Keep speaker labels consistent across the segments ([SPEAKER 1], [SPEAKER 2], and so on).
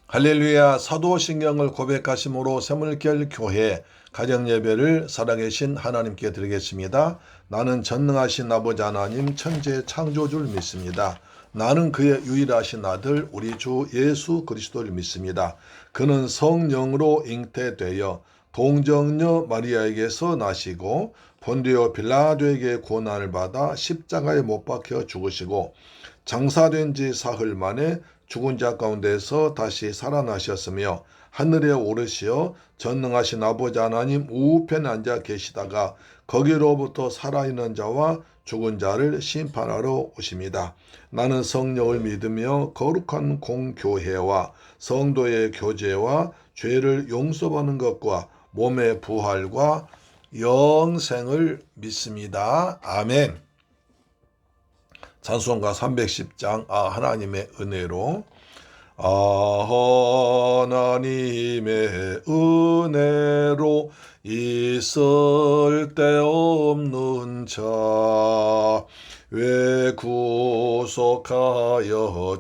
[SPEAKER 1] 할렐루야. 사도신경을 고백하심으로 새물결 교회 가정예배를 살아계신 하나님께 드리겠습니다. 나는 전능하신 아버지 하나님 천지의 창조주를 믿습니다. 나는 그의 유일하신 아들 우리 주 예수 그리스도를 믿습니다. 그는 성령으로 잉태되어 동정녀 마리아에게서 나시고 본디오 빌라도에게 고난을 받아 십자가에 못 박혀 죽으시고 장사된 지 사흘 만에 죽은 자 가운데서 다시 살아나셨으며 하늘에 오르시어 전능하신 아버지 하나님 우편에 앉아 계시다가 거기로부터 살아있는 자와 죽은 자를 심판하러 오십니다. 나는 성령을 믿으며 거룩한 공교회와 성도의 교제와 죄를 용서받는 것과 몸의 부활과 영생을 믿습니다. 아멘. 찬송가 310장 하나님의 은혜로 하나님의 은혜로 있을 데 없는 자 왜 구속하여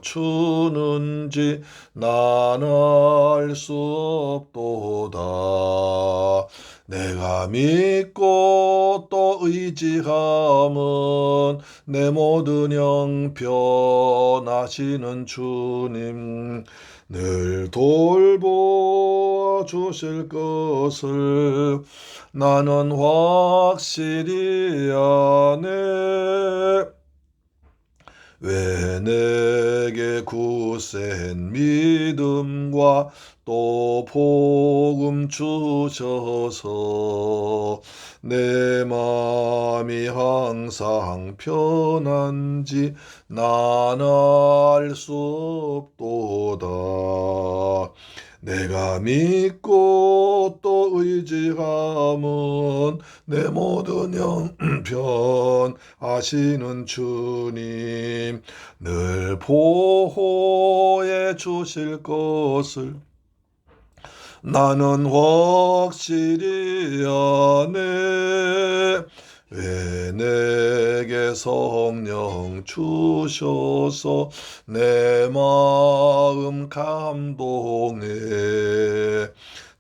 [SPEAKER 1] 주는지 난 알 수 없도다. 내가 믿고 또 의지함은 내 모든 형편하시는 주님 늘 돌보아 주실 것을 나는 확실히 아네. 왜 내게 굳센 믿음과 또 복음 주셔서 내 마음이 항상 편한지 난 알 수 없도다. 내가 믿고 또 의지함은 내 모든 형편 아시는 주님 늘 보호해 주실 것을 나는 확실히 아네. 왜 내게 성령 주셔서 내 마음 감동해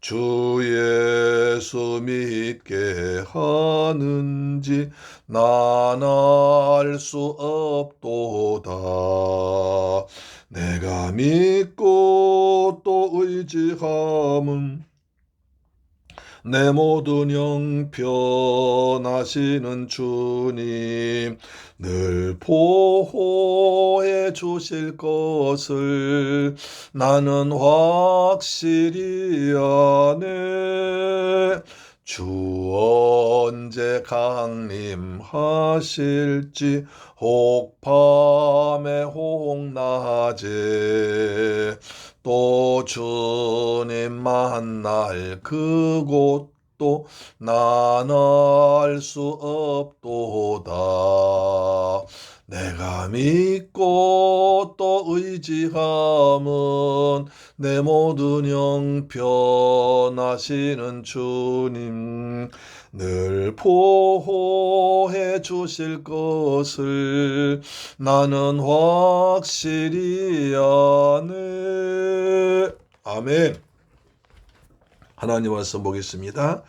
[SPEAKER 1] 주 예수 믿게 하는지 난 알 수 없도다. 내가 믿고 또 의지함은 내 모든 형편 아시는 주님 늘 보호해 주실 것을 나는 확실히 아네. 주 언제 강림하실지 혹 밤에 혹 낮에 또 주님 만날 그곳도 난 알 수 없도다. 내가 믿고 또 의지함은 내 모든 형편 아시는 주님 늘 보호해 주실 것을 나는 확실히 아네. 아멘. 하나님 말씀 보겠습니다.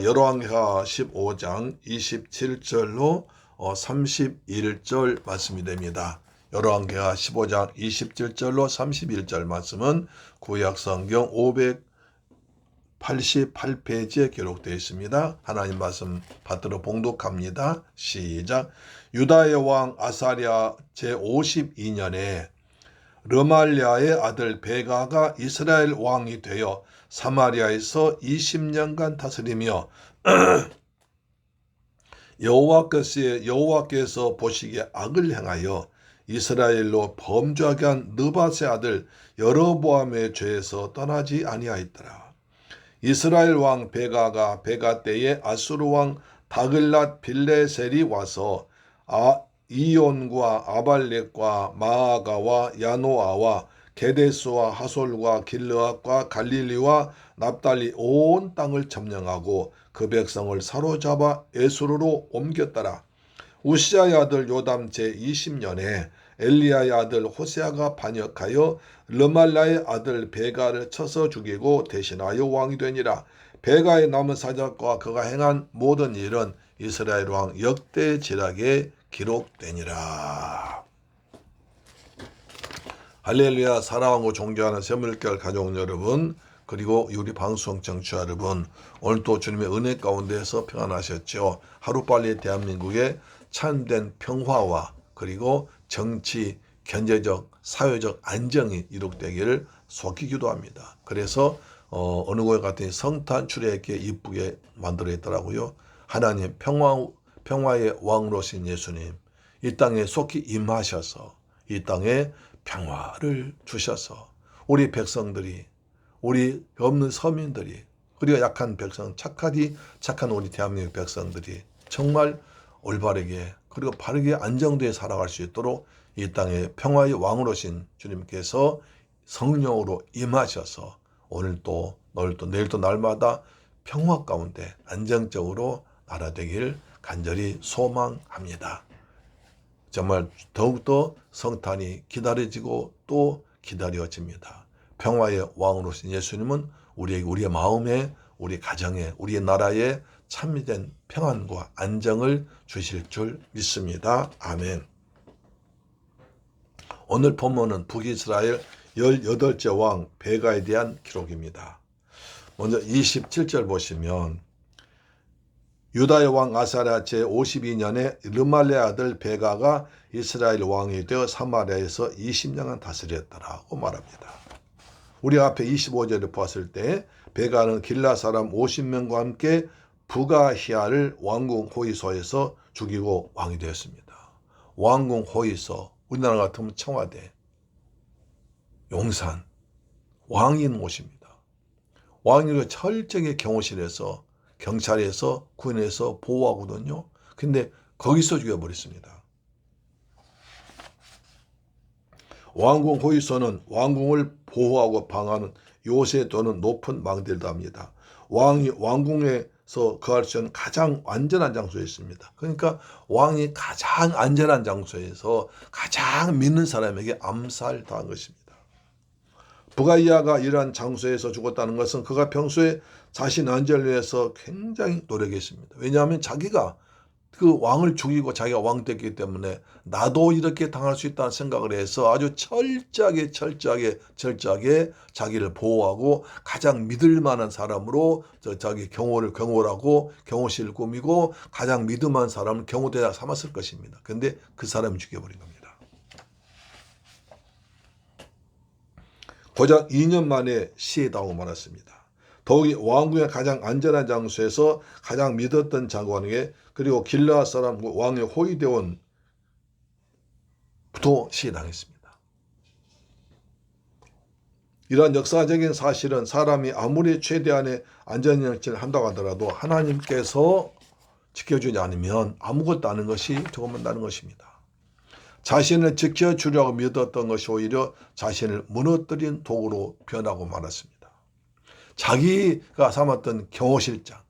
[SPEAKER 1] 열왕기하 15장 27절로 31절 말씀이 됩니다. 열왕기하 15장 27절로 31절 말씀은 구약성경 588페이지에 기록되어 있습니다. 하나님 말씀 받들어 봉독합니다. 시작. 유다의 왕 아사랴 제52년에 르말랴의 아들 베가가 이스라엘 왕이 되어 사마리아에서 20년간 다스리며 여호와께서 보시기에 악을 행하여 이스라엘로 범죄하게 한 느밧의 아들 여로보암의 죄에서 떠나지 아니하였더라. 이스라엘 왕 베가가 베가 때에 아수르 왕 다글랏 빌레셀이 와서 이온과 아발렉과 마아가와 야노아와 게데스와 하솔과 길르앗과 갈릴리와 납달리 온 땅을 점령하고 그 백성을 사로잡아 에스로로 옮겼더라. 우시아의 아들 요담 제20년에 엘리야의 아들 호세아가 반역하여 르말라의 아들 베가를 쳐서 죽이고 대신하여 왕이 되니라. 베가의 남은 사적과 그가 행한 모든 일은 이스라엘 왕 역대지락에 기록되니라. 할렐루야. 사랑하고 존경하는 새물결 가족 여러분, 그리고 우리 방송 청취자 여러분, 오늘도 주님의 은혜 가운데서 평안하셨죠. 하루빨리 대한민국의 참된 평화와 그리고 정치, 경제적, 사회적 안정이 이룩되기를 속히 기도합니다. 그래서 어느 곳에 갔더니 성탄 출애굽게 이쁘게 만들어 있더라고요. 하나님 평화의 왕으로신 예수님, 이 땅에 속히 임하셔서 이 땅에 평화를 주셔서 우리 백성들이, 우리 없는 서민들이, 그리고 약한 백성, 착한 우리 대한민국 백성들이 정말 올바르게 그리고 바르게 안정되어 살아갈 수 있도록 이 땅에 평화의 왕으로신 주님께서 성령으로 임하셔서 오늘도 오늘도 내일도 날마다 평화 가운데 안정적으로 나라되길 간절히 소망합니다. 정말 더욱더 성탄이 기다려지고 또 기다려집니다. 평화의 왕으로신 예수님은 우리의 마음에, 우리 가정에, 우리의 나라에 참된 평안과 안정을 주실 줄 믿습니다. 아멘. 오늘 본문은 북이스라엘 18째 왕 베가에 대한 기록입니다. 먼저 27절 보시면 유다의 왕 아사랴 제52년에 르말레 아들 베가가 이스라엘 왕이 되어 사마리아에서 20년간 다스렸더라고 말합니다. 우리 앞에 25절을 보았을 때 베가는 길라 사람 50명과 함께 부가히아를 왕궁 호위소에서 죽이고 왕이 되었습니다. 왕궁 호위소, 우리나라 같으면 청와대, 용산, 왕인 곳입니다. 왕이 철저하게 경호실에서, 경찰에서, 군에서 보호하거든요. 근데 거기서 죽여버렸습니다. 왕궁 호위소는 왕궁을 보호하고 방하는 요새 또는 높은 망대를 합니다. 왕이 왕궁에서 거할 수 있는 가장 안전한 장소에 있습니다. 그러니까 왕이 가장 안전한 장소에서 가장 믿는 사람에게 암살당한 것입니다. 부가이아가 이러한 장소에서 죽었다는 것은 그가 평소에 자신 안전을 위해서 굉장히 노력했습니다. 왜냐하면 자기가 그 왕을 죽이고 자기가 왕 됐기 때문에 나도 이렇게 당할 수 있다는 생각을 해서 아주 철저하게 자기를 보호하고 가장 믿을 만한 사람으로 자기 경호를 하고 경호실을 꾸미고 가장 믿음한 사람을 경호대장 삼았을 것입니다. 그런데 그 사람이 죽여버린 겁니다. 고작 2년 만에 시해당하고 말았습니다. 더욱이 왕궁의 가장 안전한 장소에서 가장 믿었던 장관에게 그리고 길르앗 사람 왕의 호위대원부터 시해당했습니다. 이러한 역사적인 사실은 사람이 아무리 최대한의 안전장치를 한다고 하더라도 하나님께서 지켜주지 않으면 아무것도 아닌 것이 조금만 것입니다. 자신을 지켜주려고 믿었던 것이 오히려 자신을 무너뜨린 도구로 변하고 말았습니다. 자기가 삼았던 경호실장,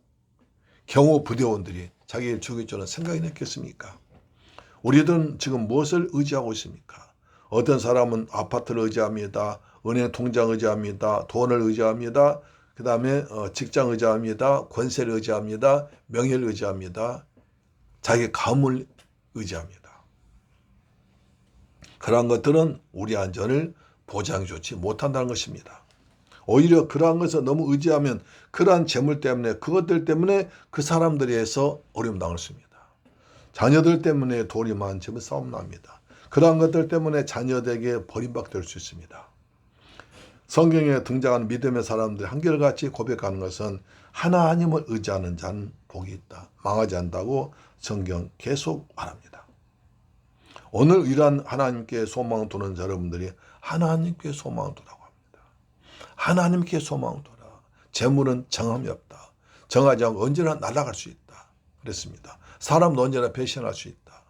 [SPEAKER 1] 경호부대원들이 자기를 죽일 줄은 생각이나 했겠습니까? 우리들은 지금 무엇을 의지하고 있습니까? 어떤 사람은 아파트를 의지합니다. 은행 통장 의지합니다. 돈을 의지합니다. 그 다음에 직장 의지합니다. 권세를 의지합니다. 명예를 의지합니다. 자기 가문을 의지합니다. 그러한 것들은 우리 안전을 보장해주지 못한다는 것입니다. 오히려 그러한 것을 너무 의지하면 그러한 재물 때문에 그것들 때문에 그 사람들에서 어려움 당할 수 있습니다. 자녀들 때문에 돈이 많지만 싸움 납니다. 그러한 것들 때문에 자녀들에게 버림받게 될 수 있습니다. 성경에 등장하는 믿음의 사람들이 한결같이 고백하는 것은 하나님을 의지하는 자는 복이 있다. 망하지 않는다고 성경 계속 말합니다. 오늘 이러한 하나님께 소망을 두는 여러분들이 하나님께 소망을 두라고 합니다. 하나님께 소망을 두라. 재물은 정함이 없다. 정하지 않고 언제나 날아갈 수 있다. 그랬습니다. 사람도 언제나 배신할 수 있다.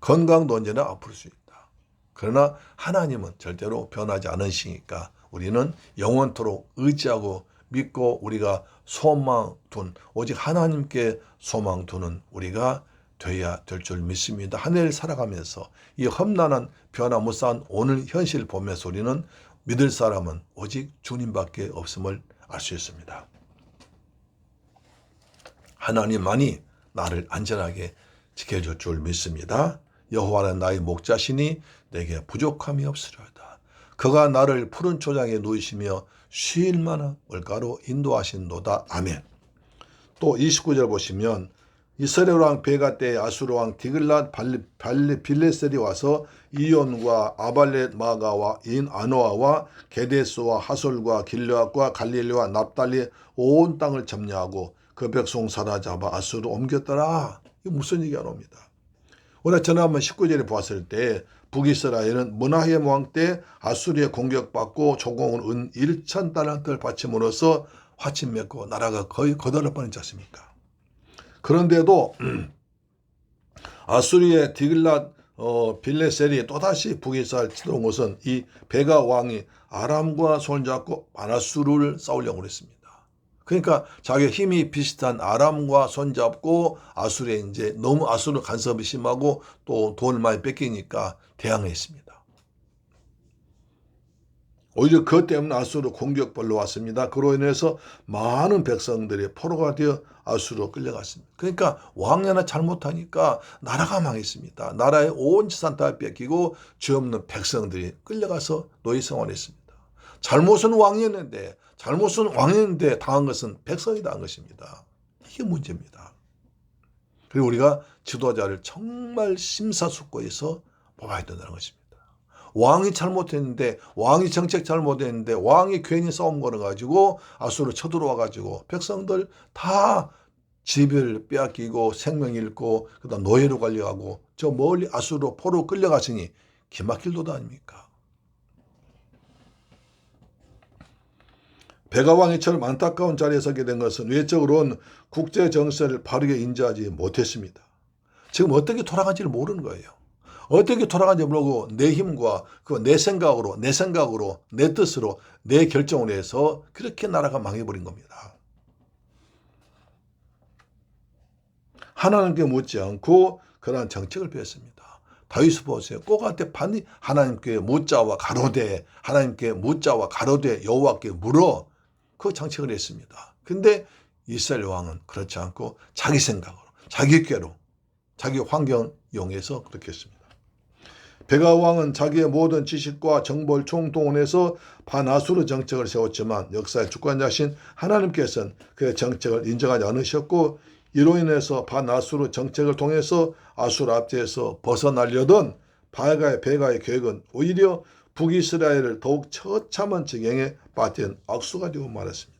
[SPEAKER 1] 건강도 언제나 아플 수 있다. 그러나 하나님은 절대로 변하지 않으시니까 우리는 영원토록 의지하고 믿고 우리가 소망 둔 오직 하나님께 소망 두는 우리가 돼야 될 줄 믿습니다. 한 해를 살아가면서 이 험난한 변화무쌍한 오늘 현실 보면서 우리는 믿을 사람은 오직 주님밖에 없음을 알 수 있습니다. 하나님만이 나를 안전하게 지켜줄 줄 믿습니다. 여호와는 나의 목자시니 내게 부족함이 없으리로다. 그가 나를 푸른 초장에 누이시며 쉴 만한 물가로 인도하신도다. 아멘. 또 29절 보시면 이스라엘 왕 베가 때 아수르 왕 디글랏 빌레셀이 와서 이온과 아발렛 마가와 인 아노아와 게데스와 하솔과 길르앗과 갈릴리와 납달리 온 땅을 점령하고 그 백성 사로잡아 아수르로 옮겼더라. 이게 무슨 얘기가 나옵니다. 우리가 지난번 19절에 보았을 때 북이스라엘은 므나헴 왕 때 아수르에 공격받고 조공을 은 1,000달란트를 바침으로써 화친 맺고 나라가 거의 거덜날 뻔했지 않습니까? 그런데도 아수르의 디글랏 빌레셀이 또다시 북이스라엘 치러온 것은 이 베가 왕이 아람과 손잡고 아수르를 싸우려고 했습니다. 그러니까 자기 힘이 비슷한 아람과 손잡고 아수르에 이제 너무 아수르 간섭이 심하고 또 돈을 많이 뺏기니까 대항했습니다. 오히려 그것 때문에 아수르 공격벌로 왔습니다. 그로 인해서 많은 백성들이 포로가 되어 아수르로 끌려갔습니다. 그러니까 왕이 하나 잘못하니까 나라가 망했습니다. 나라의 온 재산 다 뺏기고 죄 없는 백성들이 끌려가서 노예 생활했습니다. 잘못은 왕이었는데 당한 것은 백성이 당한 것입니다. 이게 문제입니다. 그리고 우리가 지도자를 정말 심사숙고해서 뽑아야 된다는 것입니다. 왕이 잘못했는데, 왕이 정책 잘못했는데, 왕이 괜히 싸움 걸어가지고 아수르 쳐들어와가지고 백성들 다 집을 빼앗기고 생명 잃고 그다음 노예로 관리하고 저 멀리 아수르 포로 끌려갔으니 기막힐 도다 아닙니까? 베가 왕이처럼 안타까운 자리에 서게 된 것은 외적으로는 국제 정세를 바르게 인지하지 못했습니다. 지금 어떻게 돌아간지를 모르는 거예요. 어떻게 돌아간지 모르고 내 힘과 내 생각으로, 내 뜻으로, 내 결정을 해서 그렇게 나라가 망해버린 겁니다. 하나님께 묻지 않고 그러한 정책을 폈습니다. 다윗을 보세요. 꼭한테 반드시 하나님께 묻자와 가로되, 여호와께 물어 그 정책을 했습니다. 근데 이스라엘 왕은 그렇지 않고 자기 생각으로, 자기 꾀로, 자기 환경 이용해서 그렇게 했습니다. 베가 왕은 자기의 모든 지식과 정보를 총동원해서 반아수르 정책을 세웠지만 역사의 주권자신 하나님께서는 그의 정책을 인정하지 않으셨고 이로 인해서 반아수르 정책을 통해서 아수르 압제에서 벗어나려던 베가의 계획은 오히려 북이스라엘을 더욱 처참한 지경에 빠뜨린 악수가 되고 말았습니다.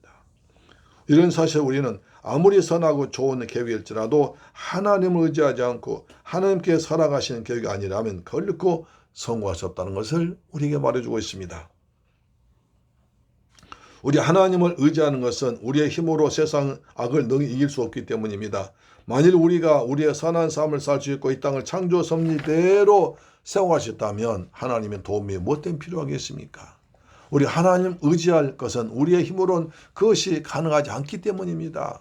[SPEAKER 1] 이런 사실 우리는 아무리 선하고 좋은 계획일지라도 하나님을 의지하지 않고 하나님께 살아가시는 계획이 아니라면 결코 성공할 수 없다는 것을 우리에게 말해주고 있습니다. 우리 하나님을 의지하는 것은 우리의 힘으로 세상 악을 능히 이길 수 없기 때문입니다. 만일 우리가 우리의 선한 삶을 살 수 있고 이 땅을 창조 섭리대로 세워가셨다면 하나님의 도움이 무엇 필요하겠습니까? 우리 하나님 의지할 것은 우리의 힘으로는 그것이 가능하지 않기 때문입니다.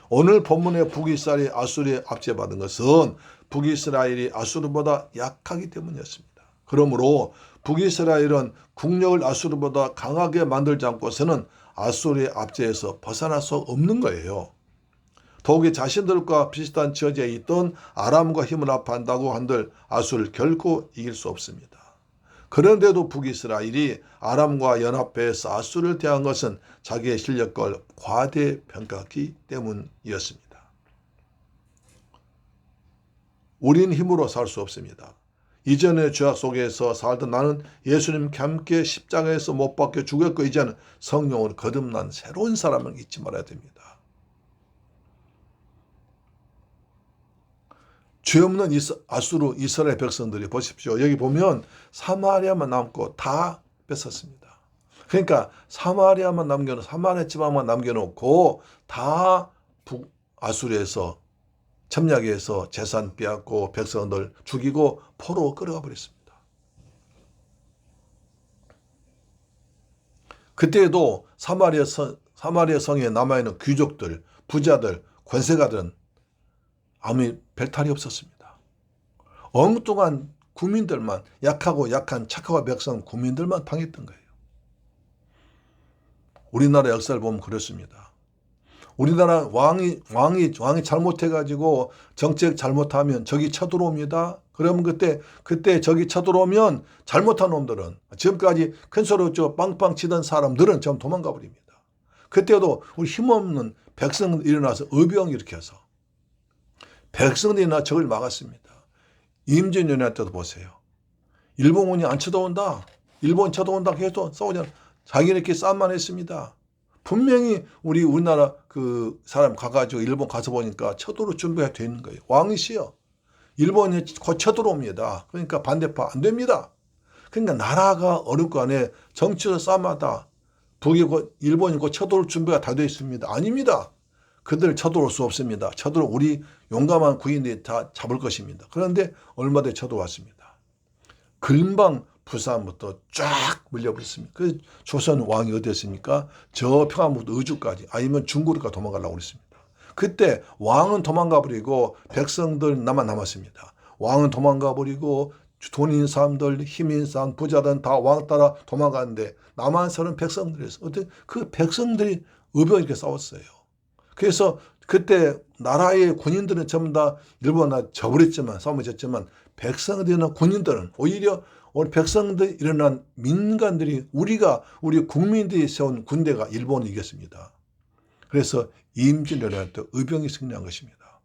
[SPEAKER 1] 오늘 본문의 북이스라엘이 아수르에 압제받은 것은 북이스라엘이 아수르보다 약하기 때문이었습니다. 그러므로 북이스라엘은 국력을 아수르보다 강하게 만들지 않고서는 아수르의 압제에서 벗어날 수 없는 거예요. 더욱이 자신들과 비슷한 처지에 있던 아람과 힘을 합한다고 한들 아수르를 결코 이길 수 없습니다. 그런데도 북이스라엘이 아람과 연합해서 아수르를 대한 것은 자기의 실력을 과대평가했기 때문이었습니다. 우린 힘으로 살 수 없습니다. 이전의 죄악 속에서 살던 나는 예수님과 함께 십자가에서 못 박혀 죽었고 이제는 성령으로 거듭난 새로운 사람을 잊지 말아야 됩니다. 죄 없는 아수르 이스라엘 백성들이 보십시오. 여기 보면 사마리아만 남고 다 뺏었습니다. 그러니까 사마리아 지방만 남겨놓고 다 북아수르에서 침략해서 재산 빼앗고 백성들 죽이고 포로 끌어가 버렸습니다. 그때에도 사마리아 성에 남아있는 귀족들, 부자들, 권세가들은 아무 별탈이 없었습니다. 엉뚱한 국민들만, 약하고 약한 착하고 백성 국민들만 당했던 거예요. 우리나라 역사를 보면 그렇습니다. 우리나라 왕이 잘못해가지고 정책 잘못하면 적이 쳐들어옵니다. 그러면 그때 적이 쳐들어오면 잘못한 놈들은, 지금까지 큰 소리로 빵빵 치던 사람들은 좀 도망가 버립니다. 그때도 우리 힘없는 백성들이 일어나서 의병 일으켜서 백성들이나 적을 막았습니다. 임진왜란 때도 보세요. 일본군이 안 쳐들어온다. 일본 쳐들어온다 해도 싸우잖아. 자기네끼리 싸움만 했습니다. 분명히 우리나라 그 사람 가가지고 일본 가서 보니까 쳐들어올 준비가 돼 있는 거예요. 왕이시여. 일본이 곧 쳐들어옵니다. 그러니까 반대파 안 됩니다. 그러니까 나라가 어렵고 안에 정치로 싸움하다. 일본이 곧 쳐들어올 준비가 다 되어 있습니다. 아닙니다. 그들 쳐들어올 수 없습니다. 우리 용감한 군인들이 다 잡을 것입니다. 그런데 얼마 뒤에 쳐들어왔습니다. 금방 부산부터 쫙 밀려버렸습니다. 그 조선 왕이 어디였습니까? 저 평안북도 의주까지, 아니면 중국으로 도망가려고 그랬습니다. 그때 왕은 도망가 버리고 백성들 남았습니다. 왕은 도망가 버리고 돈 있는 사람들, 힘 있는 사람, 부자들은 다 왕 따라 도망가는데 남한 사는 백성들에서 그 백성들이 의병 이렇게 싸웠어요. 그래서 그때 나라의 군인들은 전부 다 일본한테 져버렸지만, 싸움을 졌지만, 백성들이나 군인들은 오히려 우리 백성들 일어난 민간들이 우리 국민들이 세운 군대가 일본을 이겼습니다. 그래서 임진왜란 때 의병이 승리한 것입니다.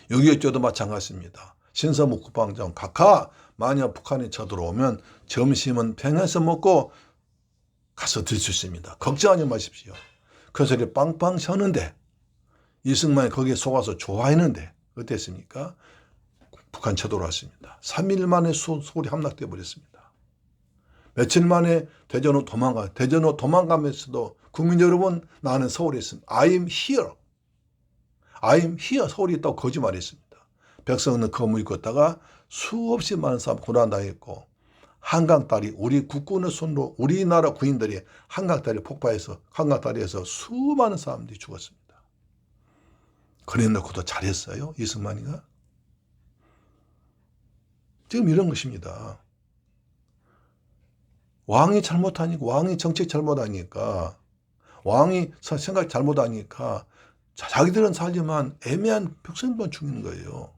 [SPEAKER 1] 6.25때도 마찬가지입니다. 신서무 국방장 각하, 만약 북한이 쳐들어오면 점심은 평양에서 먹고 가서 드실 수 있습니다. 걱정하지 마십시오. 그 소리 빵빵 쳤는데 이승만이 거기에 속아서 좋아했는데 어땠습니까? 북한 쳐들어왔습니다. 3일 만에 서울이 함락되어 버렸습니다. 며칠 만에 대전으로 도망가면서도 국민 여러분, 나는 서울에 있습니다. I'm here. 서울에 있다고 거짓말했습니다. 백성은 검을 입고 있다가 수없이 많은 사람 고난당했고, 한강다리, 우리 국군의 손으로 우리나라 군인들이 한강다리 폭파해서 한강다리에서 수많은 사람들이 죽었습니다. 그래놓고도 잘했어요, 이승만이가. 지금 이런 것입니다. 왕이 잘못하니까, 왕이 정책 잘못하니까, 왕이 생각 잘못하니까 자기들은 살지만 애매한 백성들만 죽는 거예요.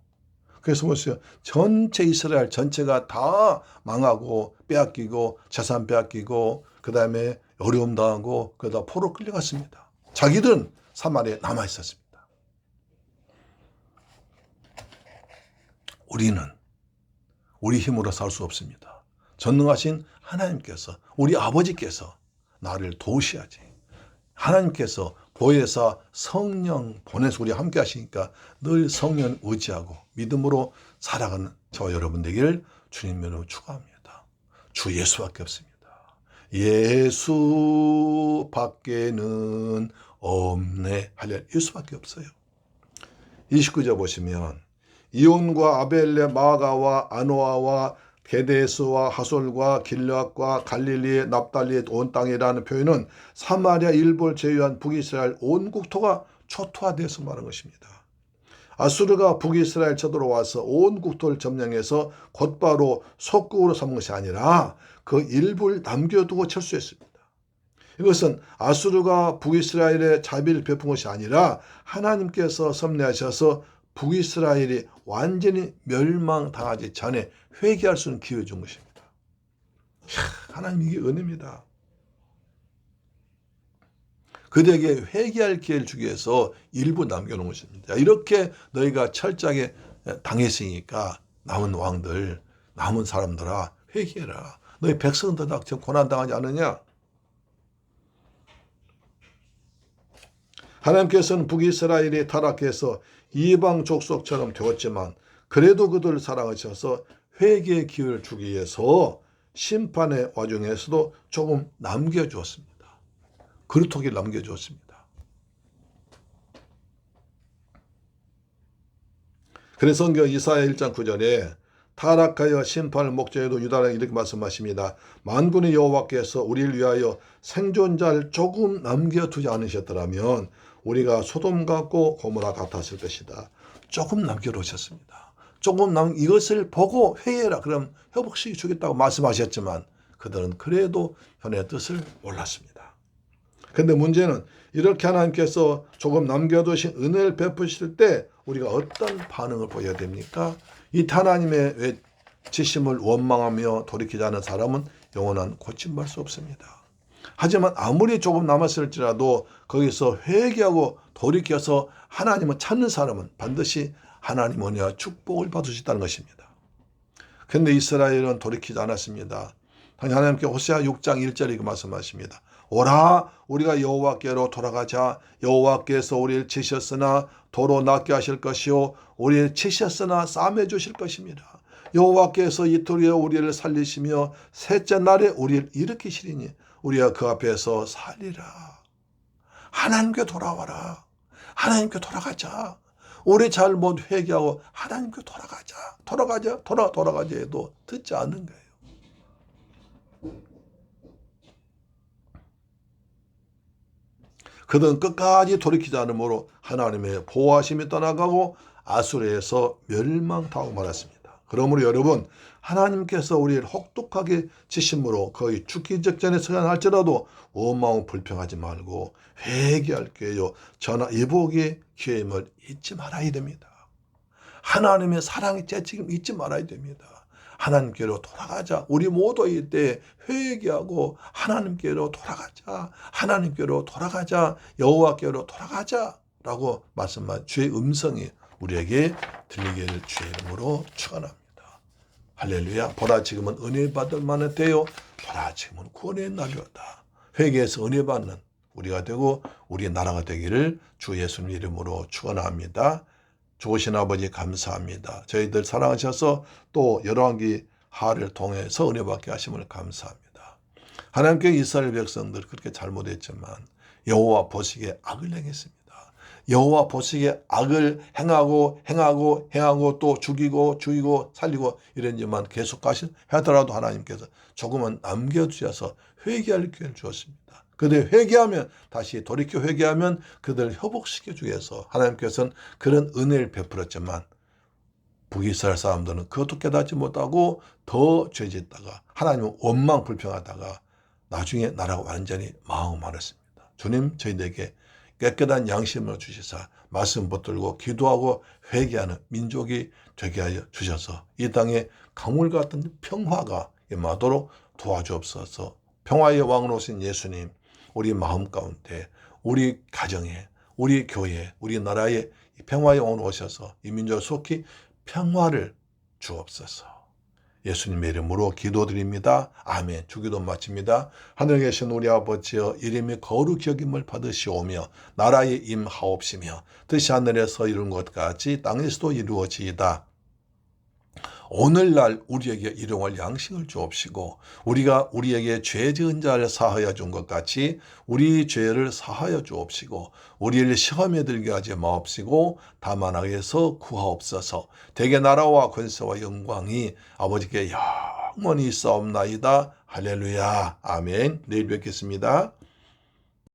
[SPEAKER 1] 그래서 보세요. 전체 이스라엘 전체가 다 망하고 빼앗기고 재산 빼앗기고 그다음에 어려움 당하고 그러다 포로 끌려갔습니다. 자기들은 사마리아에 남아 있었습니다. 우리는 우리 힘으로 살 수 없습니다. 전능하신 하나님께서, 우리 아버지께서 나를 도우셔야지. 하나님께서 보혜사 성령 보내서 우리 함께 하시니까 늘 성령 의지하고 믿음으로 살아가는 저와 여러분 되기를 주님으로 축원합니다. 주 예수밖에 없습니다. 예수밖에는 없네. 할렐루야. 예수밖에 없어요. 29절 보시면 이온과 아벨레 마가와 아노아와 게데스와 하솔과 길르앗과 갈릴리의 납달리의 온 땅이라는 표현은 사마리아 일부를 제외한 북이스라엘 온 국토가 초토화되어서 말한 것입니다. 아수르가 북이스라엘 쳐들어와서 온 국토를 점령해서 곧바로 속국으로 삼은 것이 아니라 그 일부를 남겨두고 철수했습니다. 이것은 아수르가 북이스라엘에 자비를 베푼 것이 아니라 하나님께서 섭리하셔서 북이스라엘이 완전히 멸망당하기 전에 회개할 수 있는 기회를 준 것입니다. 하나님, 이게 은혜입니다. 그들에게 회개할 기회를 주기 위해서 일부 남겨놓은 것입니다. 이렇게 너희가 철저하게 당했으니까 남은 왕들, 남은 사람들아 회개해라. 너희 백성들 다 지금 고난당하지 않느냐? 하나님께서는 북이스라엘이 타락해서 이방 족속처럼 되었지만 그래도 그들을 사랑하셔서 회개의 기회를 주기 위해서 심판의 와중에서도 조금 남겨주었습니다. 그루터기를 남겨주었습니다. 그래서 성경 이사야 1장 9절에 타락하여 심판을 목적에도 유다는 이렇게 말씀하십니다. 만군의 여호와께서 우리를 위하여 생존자를 조금 남겨두지 않으셨더라면 우리가 소돔 같고 고모라 같았을 것이다. 조금 남겨놓으셨습니다. 이것을 보고 회개해라. 그럼 회복시켜 주겠다고 말씀하셨지만 그들은 그래도 현의 뜻을 몰랐습니다. 그런데 문제는 이렇게 하나님께서 조금 남겨두신 은혜를 베푸실 때 우리가 어떤 반응을 보여야 됩니까? 이 하나님의 지심을 원망하며 돌이키지 않은 사람은 영원한 고침받을 수 없습니다. 하지만 아무리 조금 남았을지라도 거기서 회개하고 돌이켜서 하나님을 찾는 사람은 반드시 하나님 은혜와 축복을 받을 수 있다는 것입니다. 그런데 이스라엘은 돌이키지 않았습니다. 하나님께 호세아 6장 1절에 이렇게 말씀하십니다. 오라 우리가 여호와께로 돌아가자. 여호와께서 우리를 치셨으나 도로 낫게 하실 것이요 우리를 치셨으나 싸매 주실 것입니다. 여호와께서 이토리에 우리를 살리시며 셋째 날에 우리를 일으키시리니 우리가 그 앞에서 살리라. 하나님께 돌아와라. 하나님께 돌아가자. 우리 잘못 회개하고 하나님께 돌아가자 해도 듣지 않는 거예요. 그들은 끝까지 돌이키지 않으므로 하나님의 보호하심이 떠나가고 아수르에서 멸망당하고 말았습니다. 그러므로 여러분 하나님께서 우리를 혹독하게 치심으로 거의 죽기 직전에 서간할지라도 원망 불평하지 말고 회개할 기회요 전화 예복의 기회임을 잊지 말아야 됩니다. 하나님의 사랑의 재책임 잊지 말아야 됩니다. 하나님께로 돌아가자. 우리 모두 이때 회개하고 하나님께로 돌아가자. 하나님께로 돌아가자. 여호와께로 돌아가자라고 말씀한 주의 음성이 우리에게 들리기를 주의 이름으로 축원합니다. 할렐루야. 보라 지금은 은혜 받을 만한 때요. 보라 지금은 구원의 날이었다. 회개해서 은혜 받는 우리가 되고 우리의 나라가 되기를 주 예수님 이름으로 축원합니다. 좋으신 아버지 감사합니다. 저희들 사랑하셔서 또 열왕기 하를 통해서 은혜 받게 하심을 감사합니다. 하나님께 이스라엘 백성들 그렇게 잘못했지만 여호와 보시기에 악을 행했습니다. 여호와 보시기에 악을 행하고 또 죽이고 살리고 이랬지만 계속 하더라도 하나님께서 조금은 남겨주셔서 회개할 기회를 주었습니다. 그들 회개하면 다시 돌이켜 회개하면 그들을 회복시켜주기 위해서 하나님께서는 그런 은혜를 베풀었지만 북이스라엘 사람들은 그것도 깨닫지 못하고 더 죄짓다가 하나님은 원망 불평하다가 나중에 나라가 완전히 망하였습니다. 주님 저희들에게 깨끗한 양심을 주시사 말씀 붙들고 기도하고 회개하는 민족이 되게 하여 주셔서 이 땅에 강물 같은 평화가 임하도록 도와주옵소서. 평화의 왕으로 오신 예수님 우리 마음 가운데 우리 가정에 우리 교회에 우리 나라에 평화의 왕으로 오셔서 이 민족을 속히 평화를 주옵소서. 예수님의 이름으로 기도드립니다. 아멘. 주기도 마칩니다. 하늘에 계신 우리 아버지여 이름이 거룩히 여김을 받으시오며 나라에 임하옵시며 뜻이 하늘에서 이룬 것 같이 땅에서도 이루어지이다. 오늘날 우리에게 일용할 양식을 주옵시고 우리가 우리에게 죄 지은 자를 사하여 준 것 같이 우리 죄를 사하여 주옵시고 우리를 시험에 들게 하지 마옵시고 다만 악에서 구하옵소서. 대개 나라와 권세와 영광이 아버지께 영원히 있사옵나이다. 할렐루야. 아멘. 내일 뵙겠습니다.